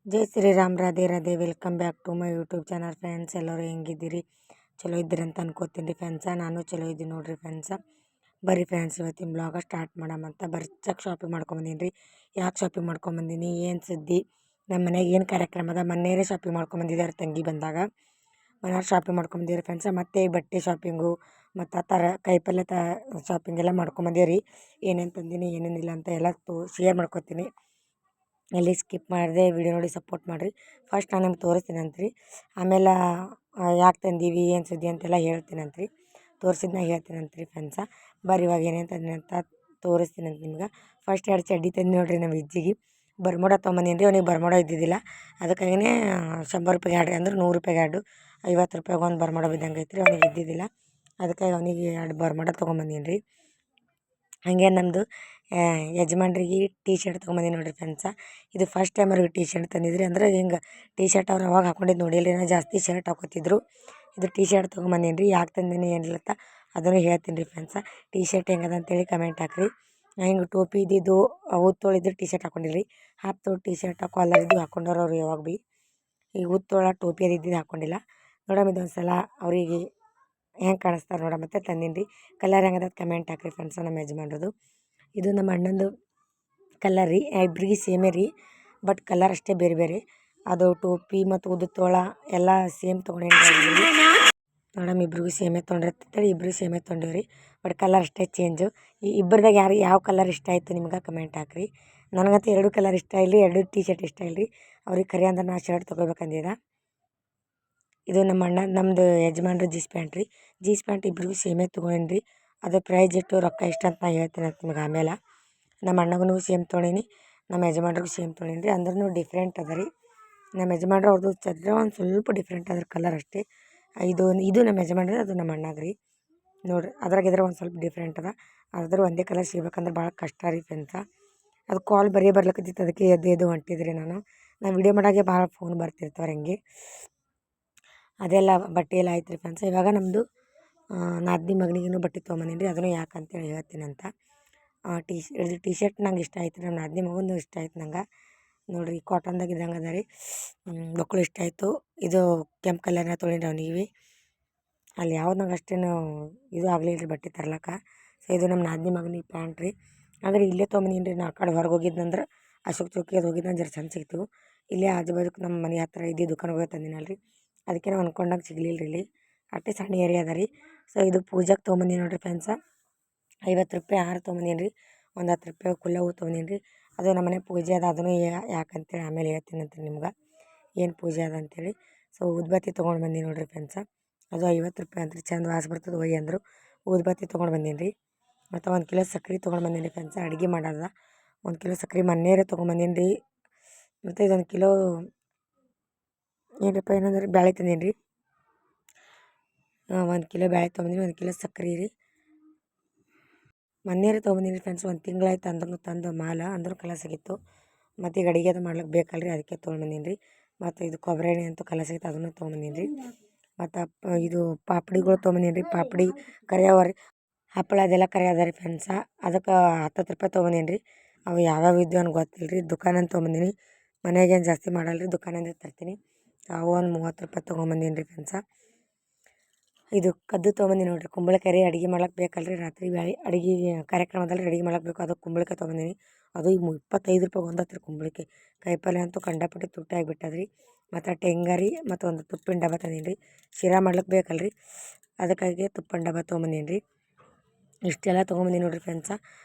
Jai Shriram, Radhe Radhe. Welcome back to my YouTube channel friends. ಎಲ್ಲರೂ ಹೆಂಗಿದ್ದೀರಿ? ಚಲೋ ಇದ್ದೀರಿ ಅಂತ ಅನ್ಕೋತೀನಿ ರೀ ಫ್ರೆಂಡ್ಸ. ನಾನು ಚಲೋ ಇದ್ದೀನಿ ನೋಡಿರಿ ಫ್ರೆಂಡ್ಸ. ಬರ್ರಿ ಫ್ರೆಂಡ್ಸ್, ಇವತ್ತಿನ ಬ್ಲಾಗ ಸ್ಟಾರ್ಟ್ ಮಾಡಮಂತ ಬರ್ಚಕ್ಕೆ ಶಾಪಿಂಗ್ ಮಾಡ್ಕೊಂಬಂದೀನಿ ರೀ. ಯಾಕೆ ಶಾಪಿಂಗ್ ಮಾಡ್ಕೊಂಬಂದೀನಿ, ಏನು ಸುದ್ದಿ, ನಮ್ಮ ಮನೆಗೆ ಏನು ಕಾರ್ಯಕ್ರಮ ಅದ, ಮೊನ್ನೆಯೇ ಶಾಪಿಂಗ್ ಮಾಡ್ಕೊಂಬಂದಿದ್ದಾರೆ ತಂಗಿ ಬಂದಾಗ. ಮನೆಯವ್ರು ಶಾಪಿಂಗ್ ಮಾಡ್ಕೊಂಬಂದಿದ್ದಾರೆ ಫ್ರೆಂಡ್ಸ. ಮತ್ತು ಬಟ್ಟೆ ಶಾಪಿಂಗು ಮತ್ತು ಆ ಥರ ಕಾಯಿಪಲ್ಯ ಶಾಪಿಂಗ್ ಎಲ್ಲ ಮಾಡ್ಕೊಂಬಂದೀವಿ ರೀ. ಏನೇನು ತಂದೀನಿ ಏನೇನಿಲ್ಲ ಅಂತ ಎಲ್ಲ ಶೇರ್ ಮಾಡ್ಕೊತೀನಿ. ಎಲ್ಲಿ ಸ್ಕಿಪ್ ಮಾಡಿದೆ ವಿಡಿಯೋ ನೋಡಿ ಸಪೋರ್ಟ್ ಮಾಡಿರಿ. ಫಸ್ಟ್ ನಾನು ನಿಮ್ಗೆ ತೋರಿಸ್ತೀನಿ ಅಂತ್ರಿ, ಆಮೇಲೆ ಯಾಕೆ ತಂದೀವಿ ಏನು ಸುದ್ದಿ ಅಂತೆಲ್ಲ ಹೇಳ್ತೀನಿ ಅಂತ್ರಿ. ತೋರಿಸಿದ್ನಾಗ ಹೇಳ್ತೀನಿ ಅಂತ್ರಿ ಫ್ರೆಂಡ್ಸ. ಬರ್ರಿ ಇವಾಗ ಏನೇನು ತಂದೀನಿ ಅಂತ ತೋರಿಸ್ತೀನಿ ಅಂತ ನಿಮ್ಗೆ. ಫಸ್ಟ್ 2 ಚಡ್ಡಿ ತಂದು ನೋಡಿರಿ ನಮ್ಮ ಇಜ್ಜಿಗೆ. ಬರ್ಮೋಡ ತೊಗೊಂಬಂದೀನಿ ರೀ. ಅವ್ನಿಗೆ ಬರ್ಮೋಡ ಇದ್ದಿದ್ದಿಲ್ಲ, ಅದಕ್ಕಾಗಿಯೇ 100 ರೂಪಾಯಿಗೆ 2 ಅಂದ್ರೆ 100 ರೂಪಾಯಿಗೆ 2, 50 ರೂಪಾಯಿಗೆ ಒಂದು ಬರ್ಮೋಡ ಬಿದ್ದಂಗೆ ಐತ್ರಿ. ಅವ್ನಿಗೆ ಇದ್ದಿದ್ದಿಲ್ಲ, ಅದಕ್ಕಾಗಿ ಅವನಿಗೆ 2 ಬರ್ಮೋಡ ತೊಗೊಂಬಂದೀನಿ ರೀ. ಹಾಗೆ ನಮ್ಮದು ಯಜಮಾನ್ರಿಗೆ ಟೀ ಶರ್ಟ್ ತೊಗೊಂಬಂದೀನಿ ನೋಡಿರಿ ಫ್ರೆಂಡ್ಸ. ಇದು ಫಸ್ಟ್ ಟೈಮ್ ಅವ್ರಿಗೆ ಟೀ ಶರ್ಟ್ ತಂದಿದ್ರಿ. ಅಂದ್ರೆ ಹಿಂಗೆ ಟೀ ಶರ್ಟ್ ಅವ್ರು ಅವಾಗ ಹಾಕೊಂಡಿದ್ದು ನೋಡಿಲ್ಲ ರೀ. ಜಾಸ್ತಿ ಶರ್ಟ್ ಹಾಕೋತಿದ್ರು. ಇದು ಟೀ ಶರ್ಟ್ ತೊಗೊಂಬಂದೀನಿ ರೀ. ಯಾಕೆ ತಂದೀನಿ ಏನಿಲ್ಲತ್ತ ಅದನ್ನು ಹೇಳ್ತೀನಿ ರೀ ಫ್ರೆಂಡ್ಸ. ಟೀ ಶರ್ಟ್ ಹೆಂಗದ ಅಂತೇಳಿ ಕಮೆಂಟ್ ಹಾಕಿರಿ. ಹಿಂಗೆ ಟೋಪಿ ಇದ್ದಿದ್ದು ಉತ್ತೋಳಿದ್ದು ಟೀ ಶರ್ಟ್ ಹಾಕೊಂಡಿರಿ. ಹಾಫ್ ತೋಳು ಟೀ ಶರ್ಟ್ ಕಾಲರ್ ಇದ್ದು ಹಾಕೊಂಡವ್ರು ಅವ್ರು ಯಾವಾಗ ಭೀ. ಈಗ ಉತ್ತೋಳ ಟೋಪಿ ಅದು ಇದ್ದಿದ್ದು ಹಾಕ್ಕೊಂಡಿಲ್ಲ. ನೋಡಮ್ಮ ಇದೊಂದು ಸಲ ಅವ್ರಿಗೆ ಹೆಂಗೆ ಕಾಣಿಸ್ತಾರೆ ನೋಡ ಮತ್ತೆ ತಂದೀನಿ ರೀ. ಕಲರ್ ಹೆಂಗದ ಕಮೆಂಟ್ ಹಾಕಿರಿ ಫ್ರೆಂಡ್ಸ. ನಮ್ಮ ಯಜಮಾನ್ರದು ಇದು ನಮ್ಮ ಅಣ್ಣಂದು ಕಲರ್ ರೀ. ಇಬ್ರಿಗೆ ಸೇಮೇ ರೀ, ಬಟ್ ಕಲರ್ ಅಷ್ಟೇ ಬೇರೆ ಬೇರೆ. ಅದು ಟೋಪಿ ಮತ್ತು ಉದ್ದು ತೋಳ ಎಲ್ಲ ಸೇಮ್ ತೊಗೊಂಡೇನಿ ನೋಡಮ್ಮ. ಇಬ್ರಿಗೂ ಸೇಮೇ ತೊಗೊಂಡಿರ್ತೇಳಿ ಇಬ್ರಿಗೂ ಸೇಮೇ ತೊಗೊಂಡಿವ್ರಿ, ಬಟ್ ಕಲರ್ ಅಷ್ಟೇ ಚೇಂಜು. ಈ ಇಬ್ಬರದಾಗ ಯಾವ ಕಲರ್ ಇಷ್ಟ ಆಯಿತು ನಿಮ್ಗೆ ಕಮೆಂಟ್ ಹಾಕಿರಿ. ನನಗಂತೂ 2 ಕಲರ್ ಇಷ್ಟ ಇಲ್ಲ ರೀ, 2 ಟೀ ಶರ್ಟ್ ಇಷ್ಟ ಇಲ್ಲ ರೀ. ಅವ್ರಿಗೆ ಕರೆ ಅಂದ್ರೆ ನಾ ಶರ್ಟ್ ತೊಗೋಬೇಕಂದಿದ. ಇದು ನಮ್ಮ ಅಣ್ಣ ನಮ್ಮದು ಯಜಮಾನ್ರು ಜೀನ್ಸ್ ಪ್ಯಾಂಟ್ ರೀ. ಜೀನ್ಸ್ ಪ್ಯಾಂಟ್ ಇಬ್ರಿಗೂ ಸೇಮೇ ತೊಗೊಂಡೇನಿ ರೀ. ಅದು ಪ್ರೈಸ್ ಇಟ್ಟು ರೊಕ್ಕ ಇಷ್ಟ ಅಂತ ನಾ ಹೇಳ್ತೀನಿ ಅಂತ ನಿಮ್ಗೆ ಆಮೇಲೆ. ನಮ್ಮ ಅಣ್ಣಗೂ ಸೇಮ್ ತೊಗೊಂಡೀನಿ, ನಮ್ಮ ಯಜಮಾನ್ರಿಗೂ ಸೇಮ್ ತೊಗೊಂಡೀನಿ ರೀ. ಅಂದ್ರೂ ಡಿಫ್ರೆಂಟ್ ಅದ ರೀ. ನಮ್ಮ ಯಜಮಾನ್ರು ಅವ್ರದ್ದು ಚದ್ರ ಒಂದು ಸ್ವಲ್ಪ ಡಿಫ್ರೆಂಟ್ ಅದ್ರ ಕಲರ್ ಅಷ್ಟೇ. ಇದು ನಮ್ಮ ಯಜಮಾನ್ರಿ, ಅದು ನಮ್ಮ ಅಣ್ಣಗೆ ರೀ. ನೋಡಿರಿ ಅದ್ರಾಗಿದ್ರೆ ಒಂದು ಸ್ವಲ್ಪ ಡಿಫ್ರೆಂಟ್ ಅದ. ಅದ್ರ ಒಂದೇ ಕಲರ್ ಸಿಗ್ಬೇಕಂದ್ರೆ ಭಾಳ ಕಷ್ಟ ರೀ ಫ್ರೆಂಡ್ಸ. ಅದು ಕಾಲ್ ಬರ್ಲಕತ್ತಿತ್ತು, ಅದಕ್ಕೆ ಎದ್ದು ಹೊಂಟಿದ್ರಿ ನಾನು ವಿಡಿಯೋ ಮಾಡಾಗೆ ಭಾಳ ಫೋನ್ ಬರ್ತಿರ್ತಾವ್ರಿ ಹಂಗೆ. ಅದೆಲ್ಲ ಬಟ್ಟೆ ಎಲ್ಲ ಆಯ್ತು ರೀ ಫ್ರೆಂಡ್ಸ. ಇವಾಗ ನಮ್ಮದು ನಾದಿನಿ ಮಗನಿಗೂ ಬಟ್ಟೆ ತೊಗೊಂಬಂದೀನಿ ರೀ. ಅದನ್ನು ಯಾಕೆ ಅಂತೇಳಿ ಹೇಳ್ತೀನಿ ಅಂತ. ಟೀ ಶರ್ಟ್ ನಂಗೆ ಇಷ್ಟ ಆಯ್ತು ರೀ. ನಮ್ಮ ನಾದಿನಿ ಮಗಂದು ಇಷ್ಟ ಆಯ್ತು ನಂಗೆ. ನೋಡಿರಿ ಕಾಟನ್ದಾಗ ಇದ್ದಂಗೆ ಅದ ರೀ. ಮಕ್ಕಳು ಇಷ್ಟ ಆಯಿತು. ಇದು ಕೆಂಪು ಕಲರ್ನ ತೊಗೊಂಡ್ರಿ ಅವನಿಗೆ. ಅಲ್ಲಿ ಯಾವ್ದು ನಂಗೆ ಅಷ್ಟೇನು ಇದು ಆಗಲಿಲ್ಲ ರೀ ಬಟ್ಟೆ ತರ್ಲಕ್ಕ. ಸೊ ಇದು ನಮ್ಮ ನಾದಿನಿ ಮಗನಿಗೆ ಪ್ಯಾಂಟ್ ರೀ. ಆದರೆ ಇಲ್ಲೇ ತೊಗೊಂಬಂದೀನಿ ರೀ. ನಾ ಆ ಕಡೆ ಹೊರಗೆ ಹೋಗಿದ್ದಂದ್ರೆ ಅಶೋಕ್ ಚೌಕಿ ಅದು ಹೋಗಿದ್ದಂದ್ರೆ ಜರ ಚಂದ ಸಿಗ್ತೀವಿ. ಇಲ್ಲೇ ಆಜು ಬಾಜುಕ್ಕೆ ನಮ್ಮ ಮನೆ ಹತ್ರ ಇದ್ದು ದುಕಾನ್ಗೆ ಹೋಗಿ ತಂದಿನಲ್ಲ ರೀ. ಅದಕ್ಕೆ ನಾವು ಅಂದ್ಕೊಂಡಾಗ ಸಿಗಲಿಲ್ಲ ರೀ ಇಲ್ಲಿ. ಅಷ್ಟೇ ಸಣ್ಣ ಏರಿಯಾ ಅದ ರೀ. ಸೊ ಇದು ಪೂಜಾಕ್ಕೆ ತೊಗೊಂಬಂದೀನಿ ನೋಡಿರಿ ಫ್ರೆಂಡ್ಸ. 50 ರೂಪಾಯಿ ಹಾರ ತೊಗೊಂಬಂದೀನಿ ರೀ. ಒಂದು 10 ರೂಪಾಯಿ ಕುಲ್ಲ ಹೂ ತೊಗೊಂದೀನಿ ರೀ. ಅದು ನಮ್ಮ ಮನೆ ಪೂಜೆ ಅದ, ಅದನ್ನು ಯಾಕಂತೇಳಿ ಆಮೇಲೆ ಹೇಳ್ತೀನಿ ಅಂತ ನಿಮ್ಗೆ ಏನು ಪೂಜೆ ಅದ ಅಂತೇಳಿ. ಸೊ ಊದ್ಬತ್ತಿ ತೊಗೊಂಡು ಬಂದೀನಿ ನೋಡಿರಿ ಫ್ರೆಂಡ್ಸ. ಅದು 50 ರೂಪಾಯಿ ಅಂತ ರೀ. ಚಂದ ವಾಸ ಬರ್ತದೆ ಒಯ್ಯಿ ಅಂದರು. ಊದ್ಬತ್ತಿ ತೊಗೊಂಡು ಬಂದೀನಿ ರೀ. ಮತ್ತು 1 ಕಿಲೋ ಸಕ್ರೆ ತೊಗೊಂಡು ಬಂದೀನಿ ರೀ ಫ್ರೆಂಡ್ಸ. ಅಡುಗೆ ಮಾಡೋದ 1 ಕಿಲೋ ಸಕ್ರೆ ಮೊನ್ನೆಯೇ ತೊಗೊಂಬಂದೀನಿ ರೀ. ಮತ್ತು ಇದೊಂದು ಕಿಲೋ ಏನಪ್ಪ ಏನಂದ್ರೆ ಬ್ಯಾಳೆ ತಂದೀನಿ ರೀ. 1 ಕಿಲೋ ಬ್ಯಾಳೆ ತೊಗೊಂಬಂದೀನಿ, 1 ಕಿಲೋ ಸಕ್ರೆ ರೀ. ಮೊನ್ನೆಯೇ ತೊಗೊಂಬಂದೀನಿ ಫ್ರೆಂಡ್ಸ್. 1 ತಿಂಗಳಾಯ್ತು ಅಂದ್ರೂ ತಂದು ಮಾಲ ಅಂದರೂ ಕಲಸಾಗಿತ್ತು. ಮತ್ತು ಈಗ ಅಡುಗೆ ಅದು ಮಾಡ್ಲಿಕ್ಕೆ ಬೇಕಲ್ಲ ರೀ, ಅದಕ್ಕೆ ತೊಗೊಂಬಂದೀನಿ ರೀ. ಮತ್ತು ಇದು ಕೊಬ್ಬರಿ ಎಣ್ಣೆ ಅಂತೂ ಕಲಸಾಗಿತ್ತು, ಅದನ್ನು ತೊಗೊಂಬಂದೀನಿ ರೀ. ಮತ್ತು ಇದು ಪಾಪಡಿಗಳು ತೊಗೊಂಬಂದೀನಿ ರೀ. ಪಾಪಡಿ ಕರಿಯವ ರೀ. ಹಪ್ಪಳ ಅದೆಲ್ಲ ಕರಿಯದ ರೀ ಫ್ರೆಂಡ್ಸ. ಅದಕ್ಕೆ 10 ರೂಪಾಯಿ ತೊಗೊಂಬಂದೀನಿ ರೀ. ಅವು ಯಾವ್ಯಾವ ಇದ್ದು ನನಗೆ ಗೊತ್ತಿಲ್ಲ ರೀ. ದುಕಾನಂತ ತೊಗೊಂಬಂದೀನಿ. ಮನೆಗೇನು ಜಾಸ್ತಿ ಮಾಡಲ್ಲ ರೀ, ದುಕಾನಿಂದ ತರ್ತೀನಿ. ಅವು ಒಂದು 30 ರೂಪಾಯಿ ತೊಗೊಂಬಂದೀನಿ ರೀ ಫ್ರೆಂಡ್ಸ. ಇದು ಕದ್ದು ತೊಗೊಂಬಂದೀನಿ ನೋಡಿರಿ. ಕುಂಬಳಕಾಯಿ ರೀ. ಅಡುಗೆ ಮಾಡ್ಲಿಕ್ಕೆ ಬೇಕಲ್ಲ ರೀ, ರಾತ್ರಿ ಬೇಳೆ ಅಡುಗೆ ಕಾರ್ಯಕ್ರಮದಲ್ಲಿ ಅಡುಗೆ ಮಾಡ್ಲಿಕ್ಕೆ ಬೇಕು. ಅದು ಕುಂಬಳಕಾಯಿ ತೊಗೊಂಬಂದೀನಿ. ಅದು ಈಗ 25 ರೂಪಾಯಿ ಒಂದು ಹತ್ತು ರೀ ಕುಂಬಳಕಾಯಿ. ಕಾಯಿಪಲ್ಯ ಅಂತೂ ಕಂಡಪಟ್ಟೆ ತುಟ್ಟಿ ಆಗಿಬಿಟ್ಟದ ರೀ. ಮತ್ತು ಟೆಂಗ ರೀ. ಮತ್ತು ಒಂದು ತುಪ್ಪಿನ ಡಬ್ಬ ತಂದೀನಿ ರೀ. ಶಿರಾ ಮಾಡ್ಲಿಕ್ಕೆ ಬೇಕಲ್ಲ ರೀ, ಅದಕ್ಕಾಗಿ ತುಪ್ಪಿನ ಡಬ್ಬ ತೊಗೊಂಬಂದೀನಿ ರೀ. ಇಷ್ಟೆಲ್ಲ ತೊಗೊಂಬಂದೀನಿ ನೋಡಿರಿ ಫ್ರೆಂಡ್ಸ.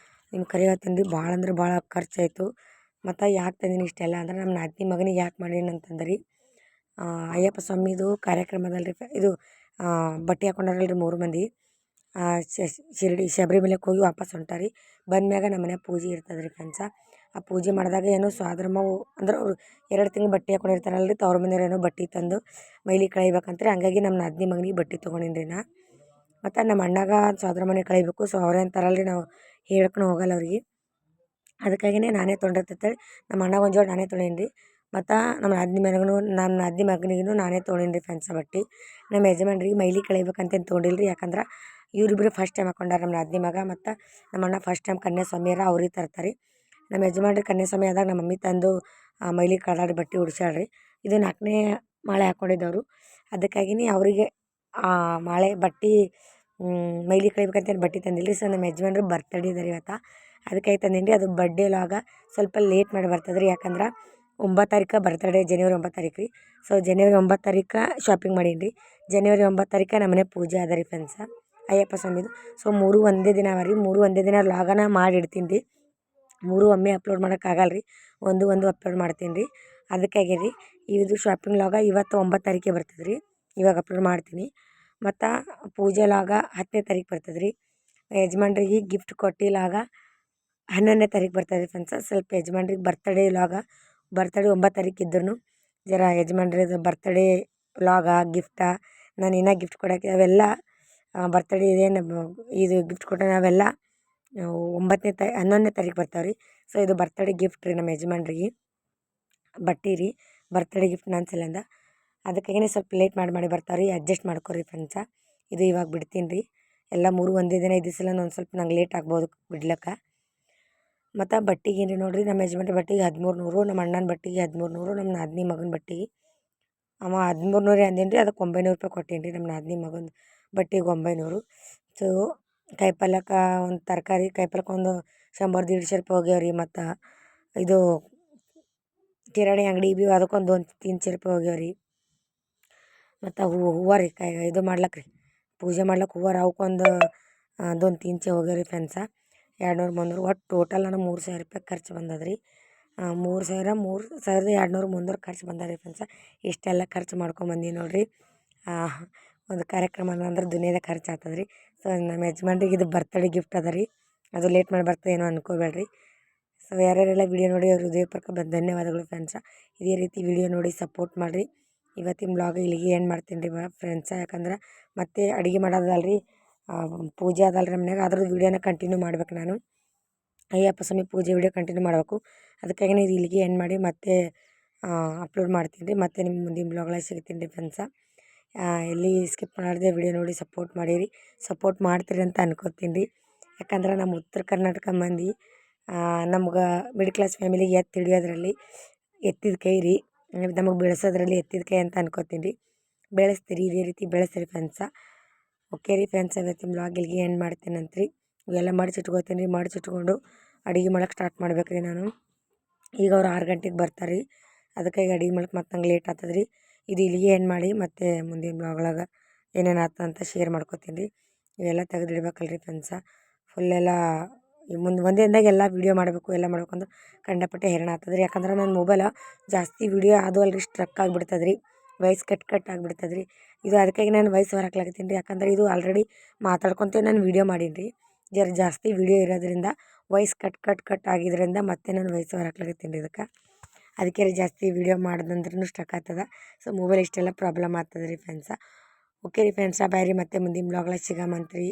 ನಿಮ್ಗೆ ಕರೆ ಹೇಳ್ತೀನಿ ರೀ, ಭಾಳ ಅಂದ್ರೆ ಭಾಳ ಖರ್ಚಾಯಿತು. ಮತ್ತು ಯಾಕೆ ತಂದೀನಿ ಇಷ್ಟೆಲ್ಲ ಅಂದ್ರೆ ನಮ್ಮ ನಾದಿನಿ ಮಗನಿಗೆ ಯಾಕೆ ಮಾಡೀನಿ ಅಂತಂದ್ರೆ ರೀ, ಅಯ್ಯಪ್ಪ ಸ್ವಾಮಿದು ಕಾರ್ಯಕ್ರಮದಲ್ಲಿ ರೀ. ಇದು ಬಟ್ಟೆ ಹಾಕೊಂಡಾರಲ್ಲ ರೀ 3 ಮಂದಿ. ಶಬರಿಮಲೆಗೆ ಹೋಗಿ ವಾಪಸ್ ಹೊಂಟಾರಿ. ಬಂದ್ಮ್ಯಾಗ ನಮ್ಮ ಮನೆ ಪೂಜೆ ಇರ್ತದೆ ರೀ ಫ್ರೆಂಡ್ಸ. ಆ ಪೂಜೆ ಮಾಡಿದಾಗ ಏನೋ ಸ್ವಾದ್ರಮವು ಅಂದ್ರೆ ಅವ್ರು 2 ತಿಂಗಳು ಬಟ್ಟೆ ಹಾಕೊಂಡಿರ್ತಾರಲ್ಲ ರೀ, ತವ್ರ ಮನೆಯವ್ರು ಏನೋ ಬಟ್ಟೆ ತಂದು ಮೈಲಿ ಕಳಿಬೇಕಂತ್ರಿ. ಹಂಗಾಗಿ ನಮ್ಮ ನಾದಿನಿ ಮಗನಿಗೆ ಬಟ್ಟೆ ತೊಗೊಂಡೀನಿ ರೀ ನಾ. ಮತ್ತು ನಮ್ಮ ಅಣ್ಣಗ ಸ್ವಾದ್ರ ಮನೆ ಕಳಿಬೇಕು. ಸೊ ಅವ್ರೇನು ತರಲ್ಲ ರೀ, ನಾವು ಹೇಳ್ಕೊಂಡು ಹೋಗಲ್ಲ ಅವ್ರಿಗೆ. ಅದಕ್ಕಾಗಿಯೇ ನಾನೇ ತೊಗೊಂಡಿರ್ತೇಳಿ ನಮ್ಮ ಅಣ್ಣಗೆ ಒಂದು ಜೋಡಿ ನಾನೇ ತೊಗೊಂಡೀನಿ ರೀ. ಮತ್ತು ನಮ್ಮ ನಾದಿನಿ ಮಗನಿಗೂ ನಾನೇ ತೊಗೊಂಡೀನಿ ರೀ ಫ್ರೆಂಡ್ಸ ಬಟ್ಟೆ. ನಮ್ಮ ಯಜಮಾನ್ರಿಗೆ ಮೈಲಿ ಕಳಿಬೇಕಂತೇನು ತೊಗೊಂಡಿಲ್ಲ ರೀ. ಯಾಕಂದ್ರೆ ಇವರಿಬ್ಬರು ಫಸ್ಟ್ ಟೈಮ್ ಹಾಕೊಂಡಾರ, ನಮ್ಮ ನಾದಿನಿ ಮಗ ಮತ್ತು ನಮ್ಮ ಅಣ್ಣ ಫಸ್ಟ್ ಟೈಮ್ ಕನ್ಯಾಸ್ವಾಮಿಯರ ಅವ್ರಿಗೆ ತರ್ತಾರೆ. ನಮ್ಮ ಯಜಮಾನ್ರು ಕನ್ಯಾ ಸಮಯ ಆದಾಗ ನಮ್ಮ ಮಮ್ಮಿ ತಂದು ಮೈಲಿ ಕಡಾಡಿ ಬಟ್ಟೆ ಉಡ್ಸ್ಯಾಳ್ರಿ. ಇದು 4ನೇ ಮಾಲೆ ಹಾಕ್ಕೊಂಡಿದ್ದವರು. ಅದಕ್ಕಾಗಿನೇ ಅವರಿಗೆ ಮಾಲೆ ಬಟ್ಟೆ ಮೈಲಿ ಕಳಿಬೇಕಂತೇಳಿ ಬಟ್ಟೆ ತಂದಿಲ್ಲ ರೀ. ಸೊ ನಮ್ಮ ಯಜಮಾನ್ರು ಬರ್ತಡೇ ಇದೆ ರೀ ಇವತ್ತು. ಅದಕ್ಕಾಗಿ ತಂದೀನಿ ರೀ. ಅದು ಬರ್ಡೇ ವ್ಲಾಗ ಸ್ವಲ್ಪ ಲೇಟ್ ಮಾಡಿ ಬರ್ತದೆ ರೀ. ಯಾಕಂದ್ರೆ 9 ತಾರೀಕು ಬರ್ತಡೇ, ಜನವರಿ 9 ತಾರೀಕು ರೀ. ಸೊ ಜನವರಿ 9 ತಾರೀಕು ಶಾಪಿಂಗ್ ಮಾಡೀನಿ ರೀ. ಜನವರಿ 9 ತಾರೀಕು ನಮ್ಮ ಮನೆ ಪೂಜೆ ಅದ ರೀ ಫ್ರೆಂಡ್ಸ, ಅಯ್ಯಪ್ಪ ಸ್ವಾಮಿದು. ಸೊ 3 ಒಂದೇ ದಿನ ಅವ ರೀ. 3 ಒಂದೇ ದಿನ ವ್ಲಾಗನ ಮಾಡಿ ಇಡ್ತೀನಿ ರೀ. 3 ಒಮ್ಮೆ ಅಪ್ಲೋಡ್ ಮಾಡೋಕ್ಕಾಗಲ್ಲ ರೀ. ಒಂದು ಅಪ್ಲೋಡ್ ಮಾಡ್ತೀನಿ ರೀ. ಅದಕ್ಕಾಗಿ ರೀ ಇದು ಶಾಪಿಂಗ್ ವ್ಲಾಗ ಇವತ್ತು 9 ತಾರೀಕಿಗೆ ಬರ್ತದೆ ರೀ. ಇವಾಗ ಅಪ್ಲೋಡ್ ಮಾಡ್ತೀನಿ. ಮತ್ತು ಪೂಜೆ ವ್ಲಾಗ 10ನೇ ತಾರೀಕು ಬರ್ತದೆ ರೀ. ಯಜಮಾನ್ರಿಗೆ ಗಿಫ್ಟ್ ಕೊಟ್ಟಿಲ್ಲಾಗ 11ನೇ ತಾರೀಕು ಬರ್ತದೆ ರೀ ಫ್ರೆಂಡ್ಸ. ಸ್ವಲ್ಪ ಯಜಮಾನ್ರಿಗೆ ಬರ್ತಡೇ ವ್ಲಾಗ, ಬರ್ತಡೇ 9 ತಾರೀಕು ಇದ್ರೂ ಜರ ಯಜಮಾನ್ರದ್ದು ಬರ್ತಡೇ ವ್ಲಾಗ, ಗಿಫ್ಟ, ನಾನು ಇನ್ನೂ ಗಿಫ್ಟ್ ಕೊಡೋಕ್ಕೆ ಅವೆಲ್ಲ ಬರ್ತಡೇ ಇದೇನು ಇದು ಗಿಫ್ಟ್ ಕೊಟ್ಟೆ ಅವೆಲ್ಲ 11ನೇ ತಾರೀಕು ಬರ್ತಾವೆ ರೀ. ಸೊ ಇದು ಬರ್ತಡೇ ಗಿಫ್ಟ್ ರೀ ನಮ್ಮ ಯಜಮಾನ್ರಿಗೆ, ಬಟ್ಟೆ ರೀ ಬರ್ತಡೇ ಗಿಫ್ಟ್ ನನ್ನ ಸಲಿಂದ. ಅದಕ್ಕಾಗಿಯೇ ಸ್ವಲ್ಪ ಲೇಟ್ ಮಾಡಿ ಬರ್ತಾವೆ ರೀ. ಅಡ್ಜಸ್ಟ್ ಮಾಡ್ಕೊರಿ ಫ್ರೆಂಡ್ಸ. ಇದು ಇವಾಗ ಬಿಡ್ತೀನಿ ರೀ. ಎಲ್ಲ 3 ಒಂದೇ ದಿನ ಇದ್ದ ಸಲ ಒಂದು ಸ್ವಲ್ಪ ನಂಗೆ ಲೇಟ್ ಆಗ್ಬೋದು ಬಿಡ್ಲಿಕ್ಕೆ. ಮತ್ತು ಬಟ್ಟೆಗೆ ಏನು ರೀ ನೋಡಿರಿ, ನಮ್ಮ ಯಜಮಾನ್ರ ಬಟ್ಟೆಗೆ 1300, ನಮ್ಮ ಅಣ್ಣನ ಬಟ್ಟೆಗೆ 1300, ನಮ್ಮ ನಾದಿನಿ ಮಗನ ಬಟ್ಟೆಗೆ ಅವ 1300 ಅಂದೇನು ರೀ. ಅದಕ್ಕೆ 900 ರೂಪಾಯಿ ಕೊಟ್ಟೇನಿ ರೀ. ನಮ್ಮ ನಾದಿನಿ ಮಗನ ಬಟ್ಟೆಗೆ 900. ಸೊ ಕಾಯಿಪಲ್ಯಕ್ಕೆ ಒಂದು ತರಕಾರಿ ಕಾಯಿಪಲ್ಯಕ್ಕೆ ಒಂದು 100-150 ರೂಪಾಯಿ ಹೋಗ್ಯಾವ ರೀ. ಮತ್ತು ಇದು ಕಿರಾಣಿ ಅಂಗಡಿ ಭೀ ಅದಕ್ಕೊಂದು 300 ರೂಪಾಯಿ ಹೋಗ್ಯಾವ ರೀ. ಮತ್ತು ಹೂವು ರೀ ಇದು ಮಾಡ್ಲಕ್ಕೆ ರೀ, ಪೂಜೆ ಮಾಡ್ಲಕ್ಕೆ ಹೂವು ಅವಕ್ಕೊಂದು 300 ಹೋಗ್ಯಾವ ರೀ ಫ್ರೆಂಡ್ಸ. 200-300 ಒಟ್ಟು ಟೋಟಲ್ ನನಗೆ 3000 ರೂಪಾಯಿ ಖರ್ಚು ಬಂದದ ರೀ. 3200 ಖರ್ಚು ಬಂದ ರೀ ಫ್ರೆಂಡ್ಸ. ಇಷ್ಟೆಲ್ಲ ಖರ್ಚು ಮಾಡ್ಕೊಂಬಂದೀನಿ ನೋಡಿರಿ. ಒಂದು ಕಾರ್ಯಕ್ರಮ ಅಂದ್ರೆ ದುನಿಯಾದ ಖರ್ಚು ಆಗ್ತದೆ ರೀ. ಸೊ ನಮ್ಮ ಯಜಮಾನ್ರಿಗೆ ಇದು ಬರ್ತಡೇ ಗಿಫ್ಟ್ ಅದ ರೀ. ಅದು ಲೇಟ್ ಮಾಡಿ ಬರ್ತದೆ ಏನೋ ಅನ್ಕೋಬೇಡ್ರಿ. ಸೊ ಯಾರ್ಯಾರೆಲ್ಲ ವಿಡಿಯೋ ನೋಡಿ ಅವ್ರ ಹೃದಯಪೂರ್ವಕ ಧನ್ಯವಾದಗಳು ಫ್ರೆಂಡ್ಸ. ಇದೇ ರೀತಿ ವಿಡಿಯೋ ನೋಡಿ ಸಪೋರ್ಟ್ ಮಾಡಿರಿ. ಇವತ್ತಿನ ಬ್ಲಾಗ್ ಇಲ್ಲಿಗೆ ಏನು ಮಾಡ್ತೀನಿ ರೀ ಫ್ರೆಂಡ್ಸ. ಯಾಕಂದ್ರೆ ಮತ್ತೆ ಅಡುಗೆ ಮಾಡೋದಲ್ಲ ರೀ, ಪೂಜೆ ಅದಲ್ಲ ರೀ ಮನ್ಯಾಗ, ಅದ್ರದ್ದು ವೀಡಿಯೋನ ಕಂಟಿನ್ಯೂ ಮಾಡ್ಬೇಕು ನಾನು. ಅಯ್ಯಪ್ಪ ಸ್ವಾಮಿ ಪೂಜೆ ವೀಡಿಯೋ ಕಂಟಿನ್ಯೂ ಮಾಡಬೇಕು. ಅದಕ್ಕಾಗಿ ಇದು ಇಲ್ಲಿಗೆ ಏನು ಮಾಡಿ ಮತ್ತೆ ಅಪ್ಲೋಡ್ ಮಾಡ್ತೀನಿ ರೀ. ಮತ್ತೆ ನಿಮ್ಮ ಮುಂದಿನ ಬ್ಲಾಗ್ಲಾಗ ಸಿಗ್ತೀನಿ ರೀ ಫ್ರೆಂಡ್ಸ. ಎಲ್ಲಿ ಸ್ಕಿಪ್ ಮಾಡದೆ ವಿಡಿಯೋ ನೋಡಿ ಸಪೋರ್ಟ್ ಮಾಡಿರಿ. ಸಪೋರ್ಟ್ ಮಾಡ್ತೀರಿ ಅಂತ ಅನ್ಕೋತೀನಿ ರೀ. ಯಾಕಂದ್ರೆ ನಮ್ಮ ಉತ್ತರ ಕರ್ನಾಟಕ ಮಂದಿ ನಮ್ಗೆ ಮಿಡ್ಲ್ ಕ್ಲಾಸ್ ಫ್ಯಾಮಿಲಿಗೆ ಎತ್ತಿ ಹಿಡಿಯೋದ್ರಲ್ಲಿ ಎತ್ತಿದ ಕೈ ರೀ. ನಮಗೆ ಬೆಳೆಸೋದ್ರಲ್ಲಿ ಎತ್ತಿದ ಕೈ ಅಂತ ಅನ್ಕೋತೀನಿ ರೀ. ಬೆಳೆಸ್ತೀರಿ, ಇದೇ ರೀತಿ ಬೆಳೆಸ್ತೀರಿ ಫ್ರೆಂಡ್ಸ. ಓಕೆ ರೀ ಫ್ರೆಂಡ್ಸ್, ಇವತ್ತಿನ ಬ್ಲಾಗ್ ಇಲ್ಲಿಗೆ ಏನು ಮಾಡ್ತೀನಂತ ರೀ. ಇವೆಲ್ಲ ಮಡಿಚಿಟ್ಕೋತೀನಿ ರೀ. ಮಡಿಚಿಟ್ಕೊಂಡು ಅಡುಗೆ ಮಾಡೋಕೆ ಸ್ಟಾರ್ಟ್ ಮಾಡ್ಬೇಕು ರೀ ನಾನು. ಈಗ ಅವ್ರು 6 ಗಂಟೆಗೆ ಬರ್ತಾರೆ ರೀ. ಅದಕ್ಕಾಗಿ ಅಡುಗೆ ಮಾಡಕ್ಕೆ ಮತ್ತೆ ನಂಗೆ ಲೇಟ್ ಆಗ್ತದೆ ರೀ. ಇದು ಇಲ್ಲಿಗೆ ಏನು ಮಾಡಿ ಮತ್ತೆ ಮುಂದಿನ ಬ್ಲಾಗ್ಳಾಗ ಏನೇನು ಆಗ್ತದೆ ಅಂತ ಶೇರ್ ಮಾಡ್ಕೋತೀನಿ ರೀ. ಇವೆಲ್ಲ ತೆಗೆದಿಡ್ಬೇಕಲ್ಲ ರೀ ಫ್ರೆಂಡ್ಸ. ಫುಲ್ಲೆಲ್ಲ ಮುಂದೆ ಒಂದೇ ದಿನದಾಗ ಎಲ್ಲ ವೀಡಿಯೋ ಮಾಡಬೇಕು, ಎಲ್ಲ ಮಾಡ್ಬೇಕಂದ್ರೆ ಕಂಡಪಟ್ಟೆ ಹೈರಾಣ ಆಗ್ತದೆ ರೀ. ಯಾಕಂದ್ರೆ ನನ್ನ ಮೊಬೈಲ ಜಾಸ್ತಿ ವೀಡಿಯೋ ಅದು ಅಲ್ರಿ ಸ್ಟ್ರಕ್ ಆಗಿಬಿಡ್ತದೆ ರೀ, ವಾಯ್ಸ್ ಕಟ್ ಆಗಿಬಿಡ್ತದೆ ರೀ. ಇದು ಅದಕ್ಕಾಗಿ ನಾನು ವಾಯ್ಸ್ ಓವರ್ ಹಾಕ್ಲಾಕತ್ತೀನಿ ರೀ. ಯಾಕಂದ್ರೆ ಇದು ಆಲ್ರೆಡಿ ಮಾತಾಡ್ಕೊತೇ ನಾನು ವೀಡಿಯೋ ಮಾಡೀನಿ ರೀ. ಜಾಸ್ತಿ ವೀಡಿಯೋ ಇರೋದ್ರಿಂದ ವಾಯ್ಸ್ ಕಟ್ ಆಗಿದ್ದರಿಂದ ಮತ್ತೆ ನಾನು ವಾಯ್ಸ್ ಓವರ್ ಹಾಕ್ಲಾಕತ್ತೀನಿ ರೀ ಇದಕ್ಕೆ. ಅದಕ್ಕೆ ರೀ ಜಾಸ್ತಿ ವೀಡಿಯೋ ಮಾಡ್ದಂದ್ರೂ ಸ್ಟ್ರಕ್ ಆಗ್ತದೆ. ಸೊ ಮೊಬೈಲ್ ಇಷ್ಟೆಲ್ಲ ಪ್ರಾಬ್ಲಮ್ ಆಗ್ತದೆ ರೀ ಫ್ರೆಂಡ್ಸ. ಓಕೆ ರೀ ಫ್ರೆಂಡ್ಸ, ಬಾಯ್ ರೀ. ಮತ್ತೆ ಮುಂದಿನ ಬ್ಲಾಗ್ಲಾಗ ಸಿಗಮಂತ್ರಿ.